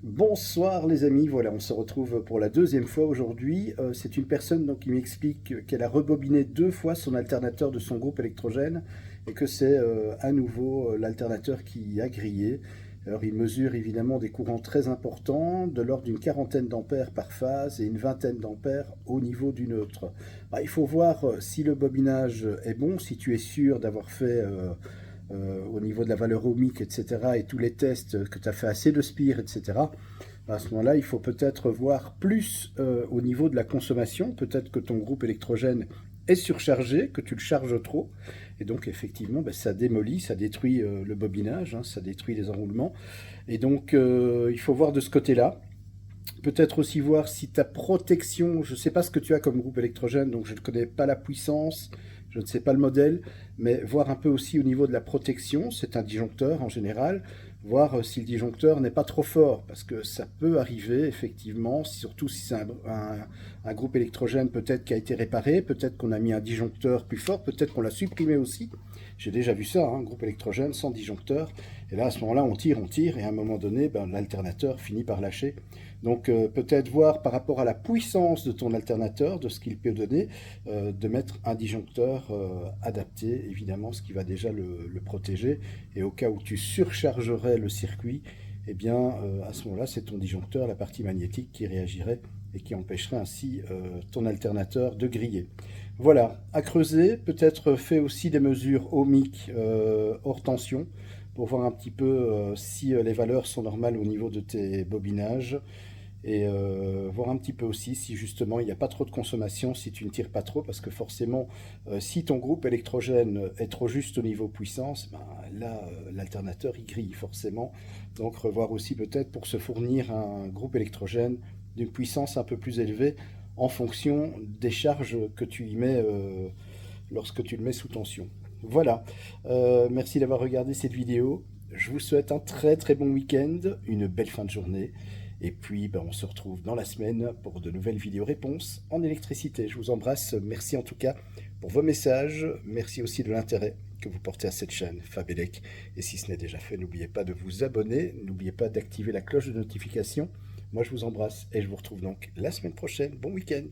Bonsoir les amis, voilà, on se retrouve pour la deuxième fois aujourd'hui. C'est une personne donc, qui m'explique qu'elle a rebobiné deux fois son alternateur de son groupe électrogène et que c'est à nouveau l'alternateur qui a grillé. Alors il mesure évidemment des courants très importants, de l'ordre d'une quarantaine d'ampères par phase et une vingtaine d'ampères au niveau du neutre. Bah, il faut voir si le bobinage est bon, si tu es sûr d'avoir fait au niveau de la valeur ohmique, etc., et tous les tests que tu as fait assez de spire, etc., à ce moment-là, il faut peut-être voir plus au niveau de la consommation. Peut-être que ton groupe électrogène est surchargé, que tu le charges trop. Et donc, effectivement, ben, ça démolit, ça détruit le bobinage, hein, ça détruit les enroulements. Et donc, il faut voir de ce côté-là. Peut-être aussi voir si ta protection, je ne sais pas ce que tu as comme groupe électrogène, donc je ne connais pas la puissance, je ne sais pas le modèle, mais voir un peu aussi au niveau de la protection, c'est un disjoncteur en général, voir si le disjoncteur n'est pas trop fort, parce que ça peut arriver effectivement, surtout si c'est un groupe électrogène peut-être qui a été réparé, peut-être qu'on a mis un disjoncteur plus fort, peut-être qu'on l'a supprimé aussi. J'ai déjà vu ça, hein, un groupe électrogène sans disjoncteur, et là à ce moment-là on tire, et à un moment donné, ben, l'alternateur finit par lâcher. Donc peut-être voir par rapport à la puissance de ton alternateur, de ce qu'il peut donner, de mettre un disjoncteur adapté, évidemment, ce qui va déjà le protéger. Et au cas où tu surchargerais le circuit, eh bien à ce moment-là, c'est ton disjoncteur, la partie magnétique, qui réagirait et qui empêcherait ainsi ton alternateur de griller. Voilà, à creuser, peut-être fait aussi des mesures ohmiques hors tension pour voir un petit peu si les valeurs sont normales au niveau de tes bobinages et voir un petit peu aussi si justement il n'y a pas trop de consommation, si tu ne tires pas trop, parce que forcément, si ton groupe électrogène est trop juste au niveau puissance, ben, là, l'alternateur il grille forcément. Donc revoir aussi peut-être pour se fournir un groupe électrogène d'une puissance un peu plus élevée en fonction des charges que tu y mets lorsque tu le mets sous tension. Voilà, merci d'avoir regardé cette vidéo. Je vous souhaite un très très bon week-end, une belle fin de journée. Et puis, ben, on se retrouve dans la semaine pour de nouvelles vidéos réponses en électricité. Je vous embrasse. Merci en tout cas pour vos messages. Merci aussi de l'intérêt que vous portez à cette chaîne Fabelec. Et si ce n'est déjà fait, n'oubliez pas de vous abonner. N'oubliez pas d'activer la cloche de notification. Moi, je vous embrasse et je vous retrouve donc la semaine prochaine. Bon week-end.